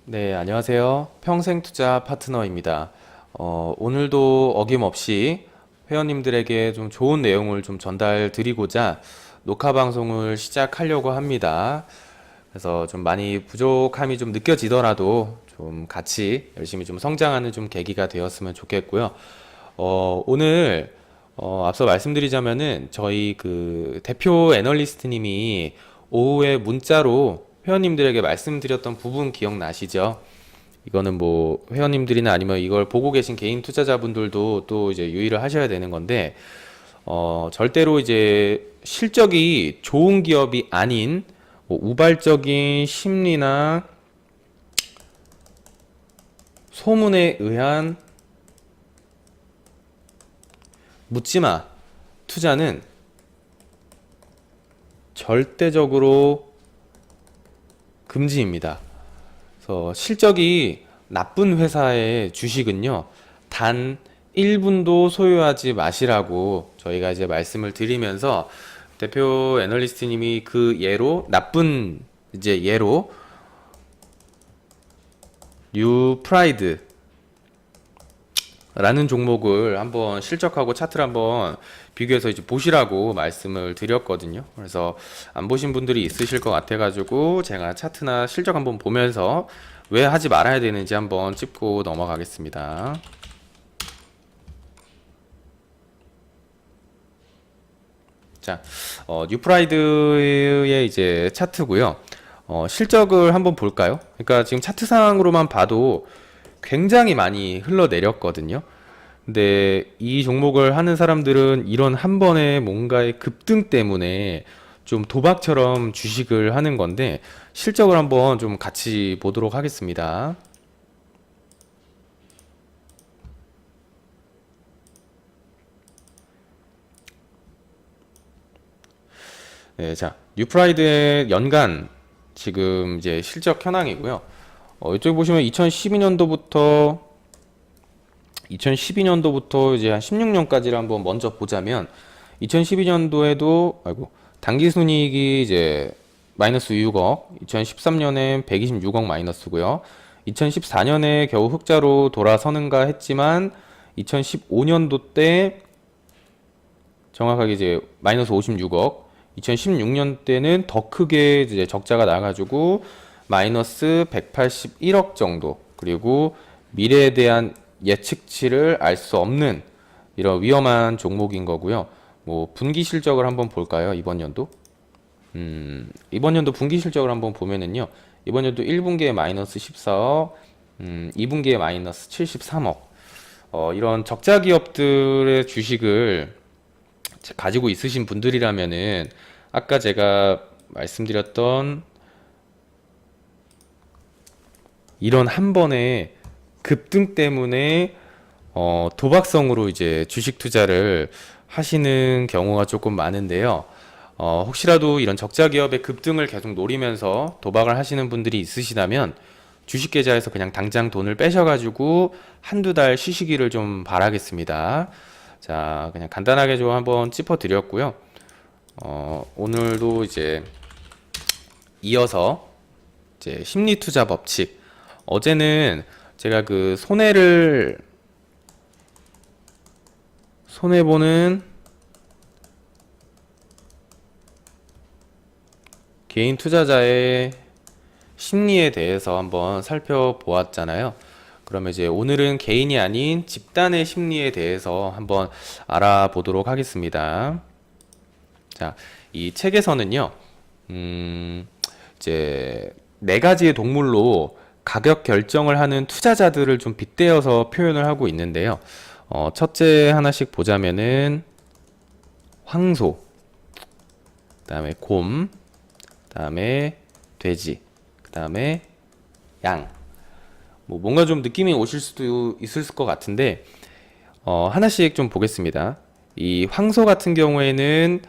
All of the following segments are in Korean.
네, 안녕하세요. 평생투자 파트너입니다. 오늘도 어김없이 회원님들에게 좀 좋은 내용을 좀 전달 드리고자 녹화 방송을 시작하려고 합니다. 그래서 좀 많이 부족함이 좀 느껴지더라도 좀 같이 열심히 좀 성장하는 좀 계기가 되었으면 좋겠고요. 오늘 앞서 말씀드리자면은 저희 그 대표 애널리스트님이 오후에 문자로 회원님들에게 말씀드렸던 부분 기억나시죠? 이거는 뭐 회원님들이나 아니면 이걸 보고 계신 개인 투자자분들도 또 이제 유의를 하셔야 되는 건데, 절대로 이제 실적이 좋은 기업이 아닌 뭐 우발적인 심리나 소문에 의한 묻지마 투자는 절대적으로 금지입니다. 그래서 실적이 나쁜 회사의 주식은요, 단 1분도 소유하지 마시라고 저희가 이제 말씀을 드리면서 대표 애널리스트님이 그 예로 나쁜 이제 예로 뉴프라이드 라는 종목을 한번 실적하고 차트를 한번 비교해서 이제 보시라고 말씀을 드렸거든요. 그래서 안 보신 분들이 있으실 것 같아 가지고 제가 차트나 실적 한번 보면서 왜 하지 말아야 되는지 한번 짚고 넘어가겠습니다. 자, 뉴프라이드의 이제 차트고요. 실적을 한번 볼까요? 그러니까 지금 차트상으로만 봐도 굉장히 많이 흘러내렸거든요. 근데 이 종목을 하는 사람들은 이런 한 번의 뭔가의 급등 때문에 좀 도박처럼 주식을 하는 건데, 실적을 한번 좀 같이 보도록 하겠습니다. 네, 자, 뉴프라이드의 연간 지금 이제 실적 현황이고요. 이쪽에 보시면 2012년도부터 이제 한 16년까지를 한번 먼저 보자면, 2012년도에도 당기 순이익이 이제 마이너스 6억, 2013년엔 126억 마이너스고요. 2014년에 겨우 흑자로 돌아서는가 했지만 2015년도 때 정확하게 이제 마이너스 56억, 2016년 때는 더 크게 이제 적자가 나가지고 마이너스 181억 정도, 그리고 미래에 대한 예측치를 알 수 없는 이런 위험한 종목인 거고요. 뭐 분기 실적을 한번 볼까요? 이번 연도? 이번 연도 분기 실적을 한번 보면은요. 이번 연도 1분기에 마이너스 14억, 2분기에 마이너스 73억. 이런 적자 기업들의 주식을 가지고 있으신 분들이라면은 아까 제가 말씀드렸던 이런 한 번의 급등 때문에 도박성으로 이제 주식 투자를 하시는 경우가 조금 많은데요. 혹시라도 이런 적자 기업의 급등을 계속 노리면서 도박을 하시는 분들이 있으시다면 주식 계좌에서 그냥 당장 돈을 빼셔가지고 한두 달 쉬시기를 좀 바라겠습니다. 자, 그냥 간단하게 좀 한번 짚어드렸고요. 오늘도 이제 이어서 이제 심리 투자 법칙. 어제는 제가 그 손해보는 개인 투자자의 심리에 대해서 한번 살펴보았잖아요. 그러면 이제 오늘은 개인이 아닌 집단의 심리에 대해서 한번 알아보도록 하겠습니다. 자, 이 책에서는요, 이제 네 가지의 동물로 가격 결정을 하는 투자자들을 좀 빗대어서 표현을 하고 있는데요. 첫째 하나씩 보자면은 황소, 그다음에 곰, 그다음에 돼지, 그다음에 양. 뭐 뭔가 좀 느낌이 오실 수도 있을 것 같은데, 하나씩 좀 보겠습니다. 이 황소 같은 경우에는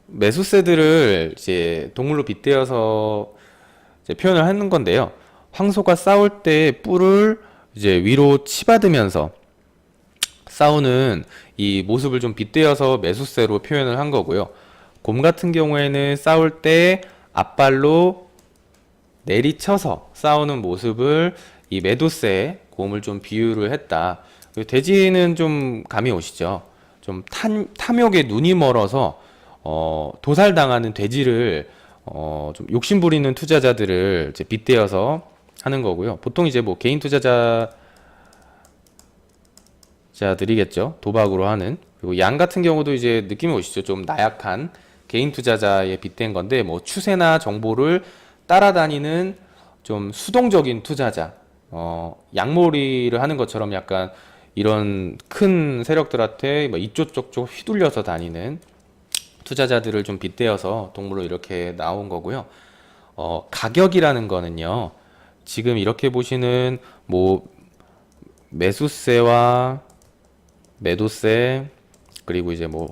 매수세들을 이제 동물로 빗대어서 이제 표현을 하는 건데요. 황소가 싸울 때 뿔을 이제 위로 치받으면서 싸우는 이 모습을 좀 빗대어서 매수세로 표현을 한 거고요. 곰 같은 경우에는 싸울 때 앞발로 내리쳐서 싸우는 모습을 이 매도세에 곰을 좀 비유를 했다. 돼지는 좀 감이 오시죠? 좀 탐욕에 눈이 멀어서 도살당하는 돼지를 좀 욕심 부리는 투자자들을 이제 빗대어서 하는 거고요. 보통 이제 뭐 개인 투자자들이겠죠. 도박으로 하는. 그리고 양 같은 경우도 이제 느낌이 오시죠. 좀 나약한 개인 투자자에 빗댄 건데 뭐 추세나 정보를 따라다니는 좀 수동적인 투자자, 양몰이를 하는 것처럼 약간 이런 큰 세력들한테 뭐 이쪽 저쪽 휘둘려서 다니는 투자자들을 좀 빗대어서 동물로 이렇게 나온 거고요. 가격이라는 거는요, 지금 이렇게 보시는 뭐 매수세와 매도세, 그리고 이제 뭐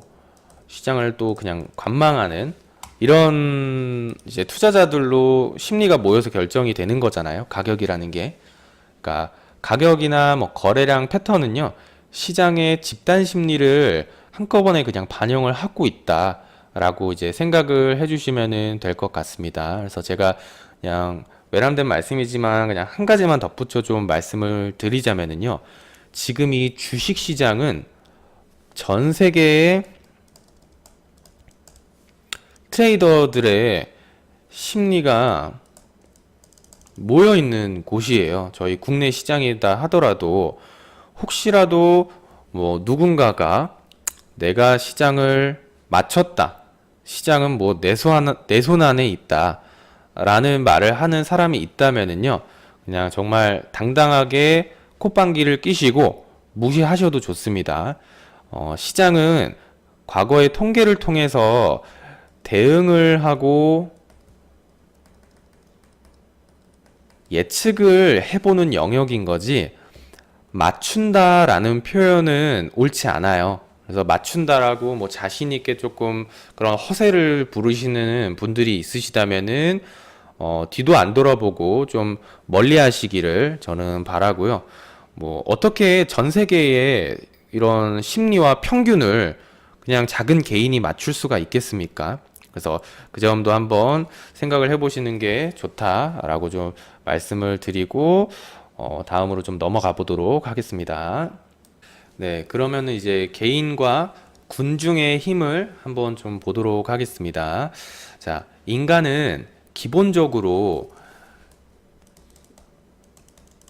시장을 또 그냥 관망하는 이런 이제 투자자들로 심리가 모여서 결정이 되는 거잖아요. 가격이라는 게. 그러니까 가격이나 뭐 거래량 패턴은요, 시장의 집단 심리를 한꺼번에 그냥 반영을 하고 있다라고 이제 생각을 해주시면 될 것 같습니다. 그래서 제가 그냥 외람된 말씀이지만 그냥 한 가지만 덧붙여 좀 말씀을 드리자면은요, 지금 이 주식 시장은 전 세계의 트레이더들의 심리가 모여 있는 곳이에요. 저희 국내 시장이다 하더라도 혹시라도 뭐 누군가가 내가 시장을 맞췄다, 시장은 뭐 내 손 안에 있다 라는 말을 하는 사람이 있다면은요, 그냥 정말 당당하게 콧방귀를 끼시고 무시하셔도 좋습니다. 시장은 과거의 통계를 통해서 대응을 하고 예측을 해보는 영역인 거지, 맞춘다라는 표현은 옳지 않아요. 그래서 맞춘다라고 뭐 자신 있게 조금 그런 허세를 부르시는 분들이 있으시다면은 뒤도 안 돌아보고 좀 멀리 하시기를 저는 바라고요. 뭐 어떻게 전 세계의 이런 심리와 평균을 그냥 작은 개인이 맞출 수가 있겠습니까? 그래서 그 점도 한번 생각을 해보시는 게 좋다라고 좀 말씀을 드리고 다음으로 좀 넘어가 보도록 하겠습니다. 네, 그러면은 이제 개인과 군중의 힘을 한번 좀 보도록 하겠습니다. 자, 인간은 기본적으로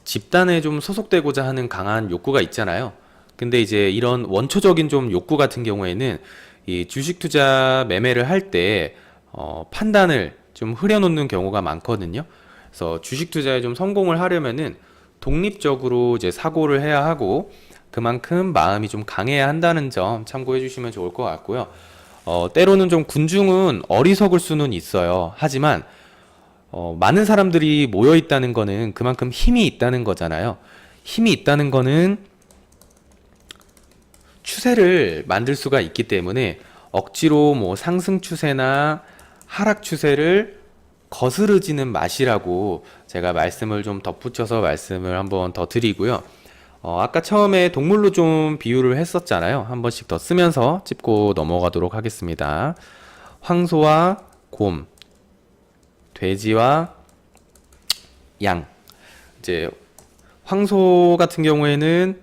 집단에 좀 소속되고자 하는 강한 욕구가 있잖아요. 근데 이제 이런 원초적인 좀 욕구 같은 경우에는 이 주식 투자 매매를 할 때 판단을 좀 흐려놓는 경우가 많거든요. 그래서 주식 투자에 좀 성공을 하려면은 독립적으로 이제 사고를 해야 하고 그만큼 마음이 좀 강해야 한다는 점 참고해 주시면 좋을 것 같고요. 때로는 좀 군중은 어리석을 수는 있어요. 하지만 많은 사람들이 모여 있다는 거는 그만큼 힘이 있다는 거잖아요. 힘이 있다는 거는 추세를 만들 수가 있기 때문에 억지로 뭐 상승 추세나 하락 추세를 거스르지는 마시라고 제가 말씀을 좀 덧붙여서 말씀을 한번 더 드리고요. 아까 처음에 동물로 좀 비유를 했었잖아요. 한 번씩 더 쓰면서 짚고 넘어가도록 하겠습니다. 황소와 곰, 돼지와 양. 이제 황소 같은 경우에는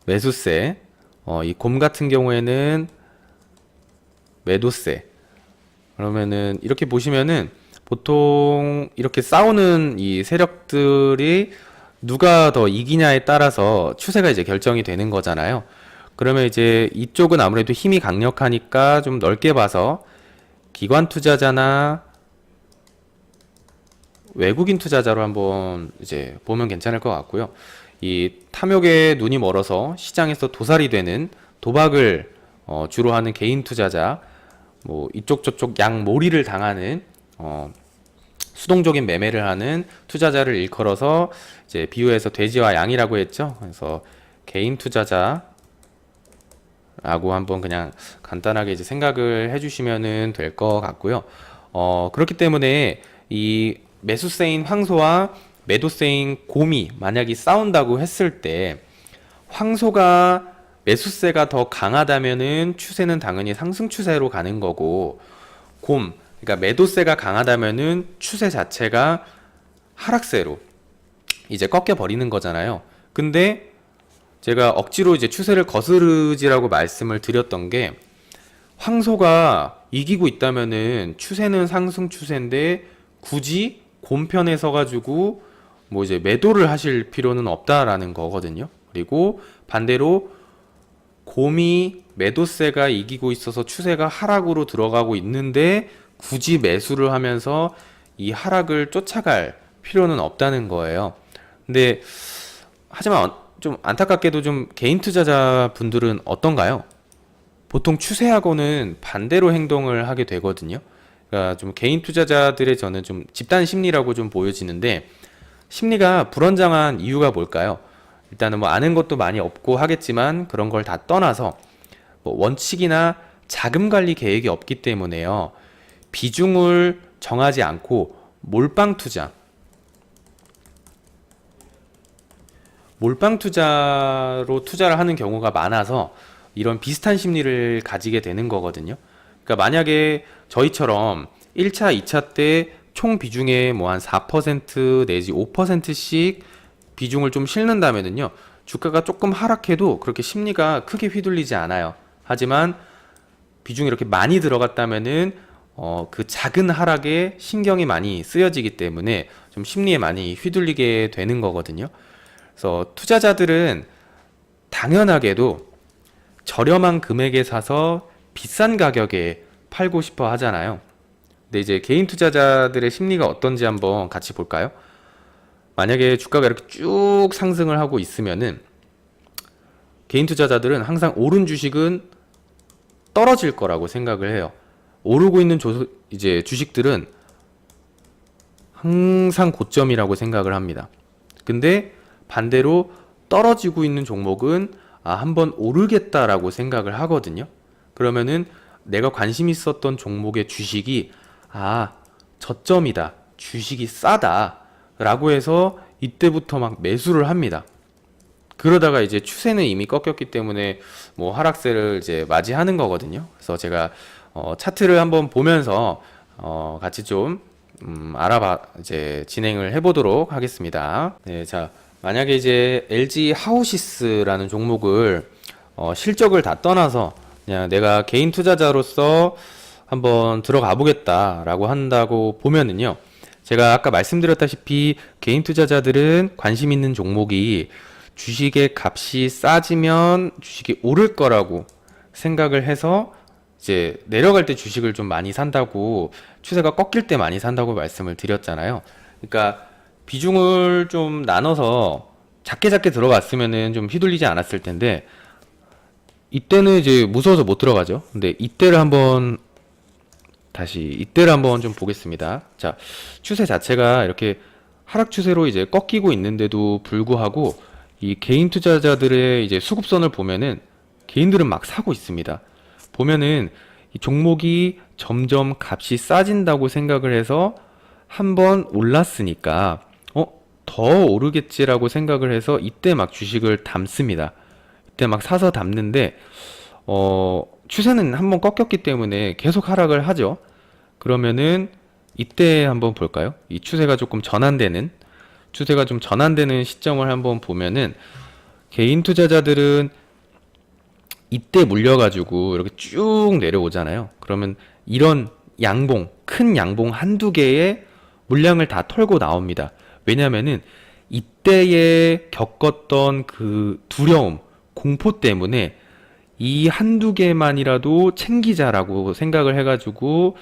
매수세, 이 곰 같은 경우에는 매도세. 그러면은 이렇게 보시면은 보통 이렇게 싸우는 이 세력들이 누가 더 이기냐에 따라서 추세가 이제 결정이 되는 거잖아요. 그러면 이제 이쪽은 아무래도 힘이 강력하니까 좀 넓게 봐서 기관 투자자나 외국인 투자자로 한번 이제 보면 괜찮을 것 같고요. 이 탐욕에 눈이 멀어서 시장에서 도살이 되는 도박을 주로 하는 개인 투자자, 뭐 이쪽 저쪽 양몰이를 당하는 수동적인 매매를 하는 투자자를 일컬어서 이제 비유해서 돼지와 양이라고 했죠. 그래서 개인 투자자라고 한번 그냥 간단하게 이제 생각을 해주시면 될 것 같고요. 그렇기 때문에 이 매수세인 황소와 매도세인 곰이 만약에 싸운다고 했을 때 황소가 매수세가 더 강하다면은 추세는 당연히 상승 추세로 가는 거고, 그러니까 매도세가 강하다면은 추세 자체가 하락세로 이제 꺾여 버리는 거잖아요. 근데 제가 억지로 이제 추세를 거스르지라고 말씀을 드렸던 게, 황소가 이기고 있다면은 추세는 상승 추세인데 굳이 곰편에 서가지고 뭐 이제 매도를 하실 필요는 없다라는 거거든요. 그리고 반대로 곰이 매도세가 이기고 있어서 추세가 하락으로 들어가고 있는데 굳이 매수를 하면서 이 하락을 쫓아갈 필요는 없다는 거예요. 근데 하지만 좀 안타깝게도 좀 개인 투자자 분들은 어떤가요? 보통 추세하고는 반대로 행동을 하게 되거든요. 그러니까 좀 개인 투자자들의 저는 좀 집단 심리라고 좀 보여지는데, 심리가 불안정한 이유가 뭘까요? 일단은 뭐 아는 것도 많이 없고 하겠지만 그런 걸 다 떠나서 뭐 원칙이나 자금 관리 계획이 없기 때문에요. 비중을 정하지 않고 몰빵 투자로 투자를 하는 경우가 많아서 이런 비슷한 심리를 가지게 되는 거거든요. 그러니까 만약에 저희처럼 1차, 2차 때 총 비중의 뭐 한 4% 내지 5%씩 비중을 좀 실는다면은요, 주가가 조금 하락해도 그렇게 심리가 크게 휘둘리지 않아요. 하지만 비중이 이렇게 많이 들어갔다면은 그 작은 하락에 신경이 많이 쓰여지기 때문에 좀 심리에 많이 휘둘리게 되는 거거든요. 그래서 투자자들은 당연하게도 저렴한 금액에 사서 비싼 가격에 팔고 싶어 하잖아요. 근데 이제 개인 투자자들의 심리가 어떤지 한번 같이 볼까요? 만약에 주가가 이렇게 쭉 상승을 하고 있으면은 개인 투자자들은 항상 오른 주식은 떨어질 거라고 생각을 해요. 오르고 있는 이제 주식들은 항상 고점이라고 생각을 합니다. 근데 반대로 떨어지고 있는 종목은 한번 오르겠다라고 생각을 하거든요. 그러면은 내가 관심 있었던 종목의 주식이 저점이다, 주식이 싸다 라고 해서 이때부터 막 매수를 합니다. 그러다가 이제 추세는 이미 꺾였기 때문에 뭐 하락세를 이제 맞이하는 거거든요. 그래서 제가 차트를 한번 보면서 같이 좀 이제 진행을 해보도록 하겠습니다. 네, 자, 만약에 이제 LG 하우시스라는 종목을 실적을 다 떠나서 그냥 내가 개인 투자자로서 한번 들어가 보겠다라고 한다고 보면은요, 제가 아까 말씀드렸다시피 개인 투자자들은 관심 있는 종목이 주식의 값이 싸지면 주식이 오를 거라고 생각을 해서 이제 내려갈 때 주식을 좀 많이 산다고, 추세가 꺾일 때 많이 산다고 말씀을 드렸잖아요. 그러니까 비중을 좀 나눠서 작게 들어갔으면은 좀 휘둘리지 않았을 텐데, 이때는 이제 무서워서 못 들어가죠. 근데 이때를 한번 좀 보겠습니다. 자, 추세 자체가 이렇게 하락 추세로 이제 꺾이고 있는데도 불구하고 이 개인 투자자들의 이제 수급선을 보면은 개인들은 막 사고 있습니다. 보면은 이 종목이 점점 값이 싸진다고 생각을 해서 한번 올랐으니까 더 오르겠지라고 생각을 해서 이때 막 주식을 담습니다. 이때 막 사서 담는데 추세는 한번 꺾였기 때문에 계속 하락을 하죠. 그러면은 이때 한번 볼까요? 이 추세가 좀 전환되는 시점을 한번 보면은 개인 투자자들은 이때 물려가지고 이렇게 쭉 내려오잖아요. 그러면 이런 큰 양봉 한두 개의 물량을 다 털고 나옵니다. 왜냐면은 이때에 겪었던 그 두려움, 공포 때문에 이 한두 개만이라도 챙기자라고 생각을 해가지고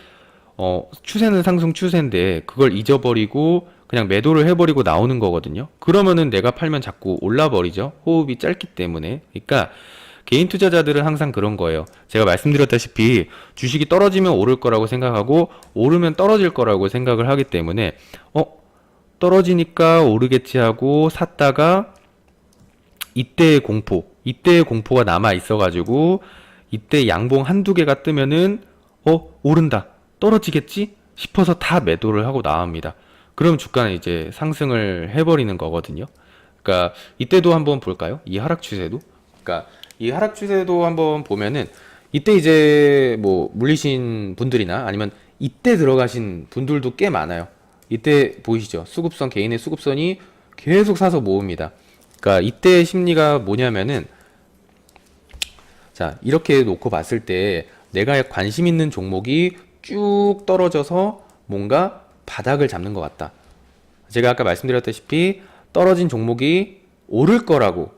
추세는 상승 추세인데 그걸 잊어버리고 그냥 매도를 해버리고 나오는 거거든요. 그러면은 내가 팔면 자꾸 올라버리죠. 호흡이 짧기 때문에. 그러니까 개인 투자자들은 항상 그런 거예요. 제가 말씀드렸다시피 주식이 떨어지면 오를 거라고 생각하고 오르면 떨어질 거라고 생각을 하기 때문에 떨어지니까 오르겠지 하고 샀다가 이때의 공포가 남아 있어가지고 이때 양봉 한두 개가 뜨면은 오른다, 떨어지겠지 싶어서 다 매도를 하고 나옵니다. 그럼 주가는 이제 상승을 해버리는 거거든요. 그러니까 이때도 한번 볼까요? 이 하락 추세도. 그러니까 이 하락 추세도 한번 보면은 이때 이제 뭐 물리신 분들이나 아니면 이때 들어가신 분들도 꽤 많아요. 이때 보이시죠? 수급선, 개인의 수급선이 계속 사서 모읍니다. 그러니까 이때 심리가 뭐냐면은, 자, 이렇게 놓고 봤을 때 내가 관심 있는 종목이 쭉 떨어져서 뭔가 바닥을 잡는 것 같다. 제가 아까 말씀드렸다시피 떨어진 종목이 오를 거라고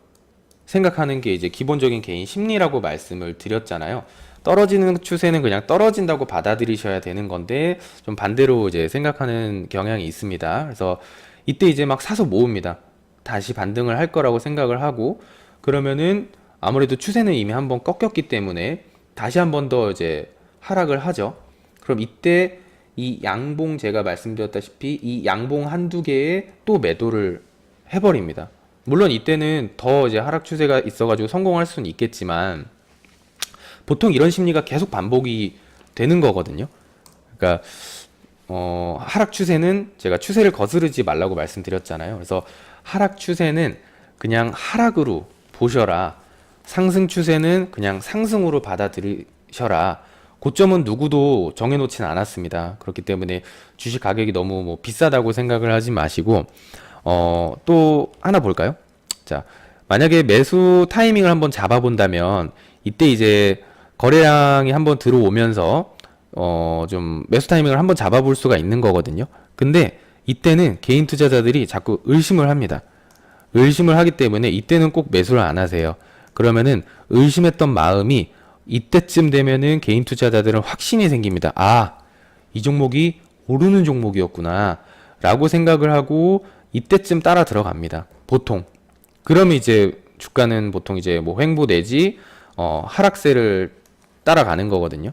생각하는 게 이제 기본적인 개인 심리라고 말씀을 드렸잖아요. 떨어지는 추세는 그냥 떨어진다고 받아들이셔야 되는 건데 좀 반대로 이제 생각하는 경향이 있습니다. 그래서 이때 이제 막 사서 모읍니다. 다시 반등을 할 거라고 생각을 하고, 그러면은 아무래도 추세는 이미 한번 꺾였기 때문에 다시 한 번 더 이제 하락을 하죠. 그럼 이때 이 양봉, 제가 말씀드렸다시피 이 양봉 한두 개에 또 매도를 해버립니다. 물론 이때는 더 이제 하락 추세가 있어가지고 성공할 수는 있겠지만 보통 이런 심리가 계속 반복이 되는 거거든요. 그러니까 하락 추세는 제가 추세를 거스르지 말라고 말씀드렸잖아요. 그래서 하락 추세는 그냥 하락으로 보셔라. 상승 추세는 그냥 상승으로 받아들이셔라. 고점은 누구도 정해놓진 않았습니다. 그렇기 때문에 주식 가격이 너무 뭐 비싸다고 생각을 하지 마시고, 또 하나 볼까요? 자, 만약에 매수 타이밍을 한번 잡아본다면 이때 이제 거래량이 한번 들어오면서 좀 매수 타이밍을 한번 잡아볼 수가 있는 거거든요. 근데 이때는 개인 투자자들이 자꾸 의심을 합니다. 의심을 하기 때문에 이때는 꼭 매수를 안 하세요. 그러면은 의심했던 마음이 이때쯤 되면은 개인 투자자들은 확신이 생깁니다. 아, 이 종목이 오르는 종목이었구나 라고 생각을 하고 이때쯤 따라 들어갑니다. 보통. 그러면 이제 주가는 보통 이제 뭐 횡보 내지 하락세를 따라가는 거거든요.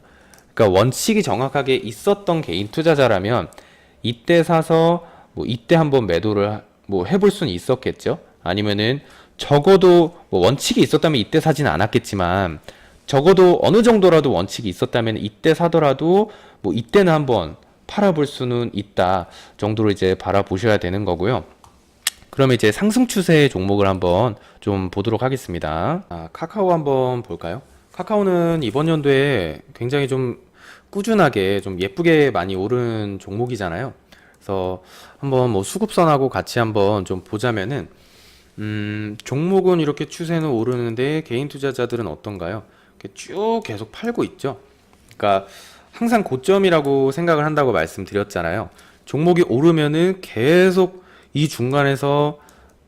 그러니까 원칙이 정확하게 있었던 개인 투자자라면 이때 사서 뭐 이때 한번 매도를 뭐 해볼 수는 있었겠죠. 아니면은 적어도 뭐 원칙이 있었다면 이때 사지는 않았겠지만 적어도 어느 정도라도 원칙이 있었다면 이때 사더라도 뭐 이때는 한번 팔아볼 수는 있다 정도로 이제 바라보셔야 되는 거고요. 그러면 이제 상승 추세의 종목을 한번 좀 보도록 하겠습니다. 카카오 한번 볼까요? 카카오는 이번 연도에 굉장히 좀 꾸준하게 좀 예쁘게 많이 오른 종목이잖아요. 그래서 한번 뭐 수급선하고 같이 한번 좀 보자면은, 종목은 이렇게 추세는 오르는데 개인 투자자들은 어떤가요? 이렇게 쭉 계속 팔고 있죠. 그러니까 항상 고점이라고 생각을 한다고 말씀드렸잖아요. 종목이 오르면은 계속 이 중간에서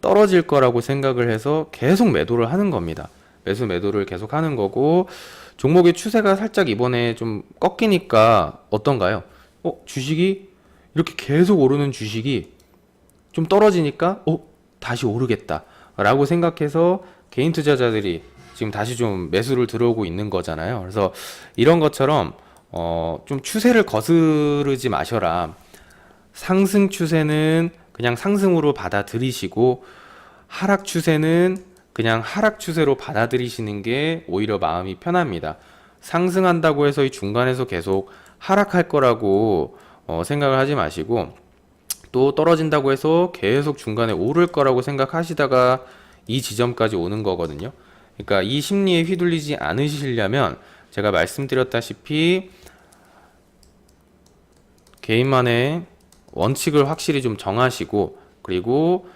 떨어질 거라고 생각을 해서 계속 매도를 하는 겁니다. 매도를 계속 하는 거고, 종목의 추세가 살짝 이번에 좀 꺾이니까 어떤가요? 주식이 이렇게 계속 오르는 주식이 좀 떨어지니까 다시 오르겠다 라고 생각해서 개인 투자자들이 지금 다시 좀 매수를 들어오고 있는 거잖아요. 그래서 이런 것처럼 좀 추세를 거스르지 마셔라. 상승 추세는 그냥 상승으로 받아들이시고 하락 추세는 그냥 하락 추세로 받아들이시는 게 오히려 마음이 편합니다. 상승한다고 해서 이 중간에서 계속 하락할 거라고 생각을 하지 마시고, 또 떨어진다고 해서 계속 중간에 오를 거라고 생각하시다가 이 지점까지 오는 거거든요. 그러니까 이 심리에 휘둘리지 않으시려면 제가 말씀드렸다시피 개인만의 원칙을 확실히 좀 정하시고, 그리고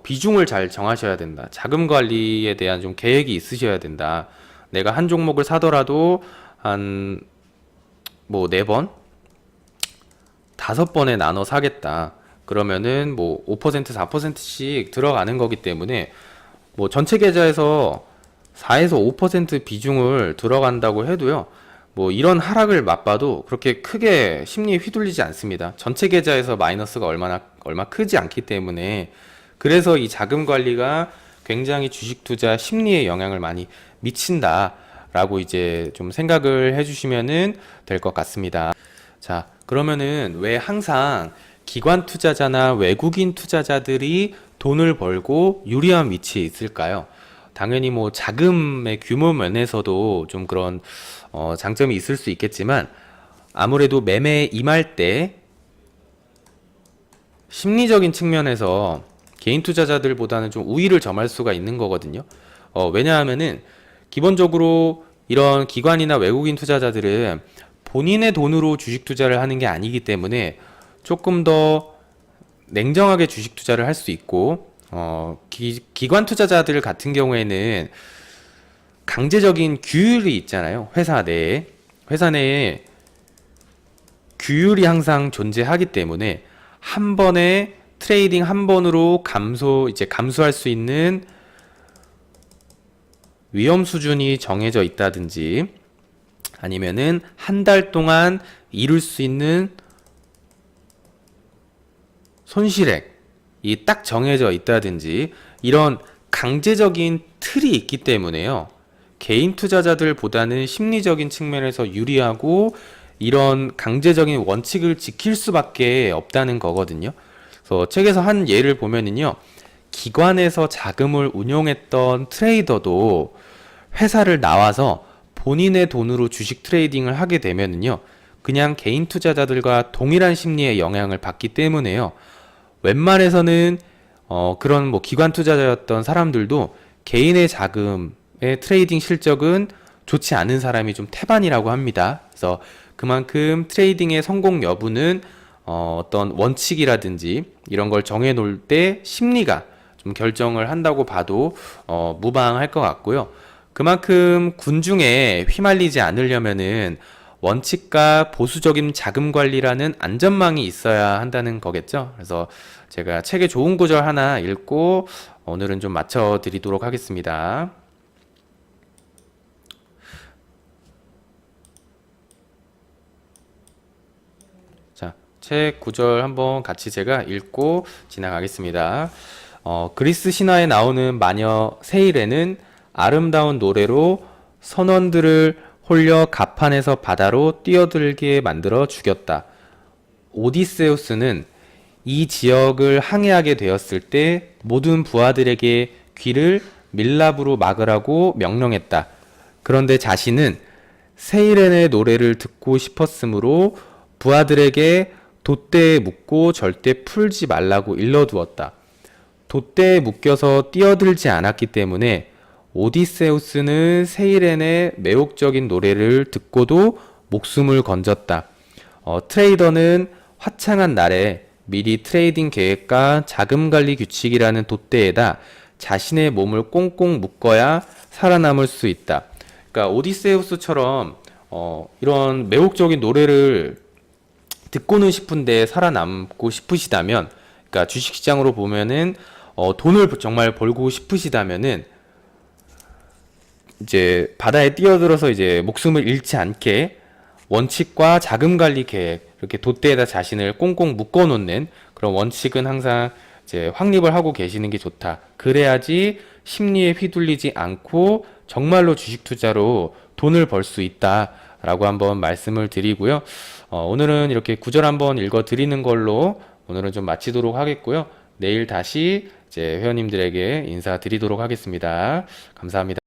비중을 잘 정하셔야 된다. 자금 관리에 대한 좀 계획이 있으셔야 된다. 내가 한 종목을 사더라도 한 뭐 4번, 5번에 나눠 사겠다. 그러면은 뭐 5%, 4%씩 들어가는 거기 때문에 뭐 전체 계좌에서 4에서 5% 비중을 들어간다고 해도요. 뭐 이런 하락을 맛봐도 그렇게 크게 심리에 휘둘리지 않습니다. 전체 계좌에서 마이너스가 얼마 크지 않기 때문에, 그래서 이 자금 관리가 굉장히 주식 투자 심리에 영향을 많이 미친다라고 이제 좀 생각을 해주시면은 될 것 같습니다. 자, 그러면은 왜 항상 기관 투자자나 외국인 투자자들이 돈을 벌고 유리한 위치에 있을까요? 당연히 뭐 자금의 규모 면에서도 좀 그런 장점이 있을 수 있겠지만, 아무래도 매매에 임할 때 심리적인 측면에서 개인 투자자들보다는 좀 우위를 점할 수가 있는 거거든요. 왜냐하면은 기본적으로 이런 기관이나 외국인 투자자들은 본인의 돈으로 주식 투자를 하는 게 아니기 때문에 조금 더 냉정하게 주식 투자를 할 수 있고, 기관 투자자들 같은 경우에는 강제적인 규율이 있잖아요. 회사 내에 규율이 항상 존재하기 때문에 한 번에 트레이딩 한 번으로 감수할 수 있는 위험 수준이 정해져 있다든지, 아니면은 한 달 동안 이룰 수 있는 손실액이 딱 정해져 있다든지, 이런 강제적인 틀이 있기 때문에요. 개인 투자자들보다는 심리적인 측면에서 유리하고 이런 강제적인 원칙을 지킬 수밖에 없다는 거거든요. 그래서 책에서 한 예를 보면은요, 기관에서 자금을 운용했던 트레이더도 회사를 나와서 본인의 돈으로 주식 트레이딩을 하게 되면은요, 그냥 개인 투자자들과 동일한 심리의 영향을 받기 때문에요. 웬만해서는 그런 뭐 기관 투자자였던 사람들도 개인의 자금의 트레이딩 실적은 좋지 않은 사람이 좀 태반이라고 합니다. 그래서 그만큼 트레이딩의 성공 여부는 어떤 원칙이라든지 이런 걸 정해 놓을 때 심리가 좀 결정을 한다고 봐도 무방할 것 같고요. 그만큼 군중에 휘말리지 않으려면은 원칙과 보수적인 자금 관리라는 안전망이 있어야 한다는 거겠죠. 그래서 제가 책의 좋은 구절 하나 읽고 오늘은 좀 맞춰 드리도록 하겠습니다. 자, 책 구절 한번 같이 제가 읽고 지나가겠습니다. 그리스 신화에 나오는 마녀 세일에는 아름다운 노래로 선원들을 홀려 갑판에서 바다로 뛰어들게 만들어 죽였다. 오디세우스는 이 지역을 항해하게 되었을 때 모든 부하들에게 귀를 밀랍으로 막으라고 명령했다. 그런데 자신은 세이렌의 노래를 듣고 싶었으므로 부하들에게 돛대에 묶고 절대 풀지 말라고 일러두었다. 돛대에 묶여서 뛰어들지 않았기 때문에 오디세우스는 세이렌의 매혹적인 노래를 듣고도 목숨을 건졌다. 트레이더는 화창한 날에 미리 트레이딩 계획과 자금 관리 규칙이라는 돛대에다 자신의 몸을 꽁꽁 묶어야 살아남을 수 있다. 그러니까 오디세우스처럼 이런 매혹적인 노래를 듣고는 싶은데 살아남고 싶으시다면, 그러니까 주식시장으로 보면은 돈을 정말 벌고 싶으시다면은 이제 바다에 뛰어들어서 이제 목숨을 잃지 않게 원칙과 자금 관리 계획, 이렇게 돛대에다 자신을 꽁꽁 묶어 놓는 그런 원칙은 항상 이제 확립을 하고 계시는 게 좋다. 그래야지 심리에 휘둘리지 않고 정말로 주식 투자로 돈을 벌 수 있다라고 한번 말씀을 드리고요. 오늘은 이렇게 구절 한번 읽어 드리는 걸로 오늘은 좀 마치도록 하겠고요. 내일 다시 이제 회원님들에게 인사드리도록 하겠습니다. 감사합니다.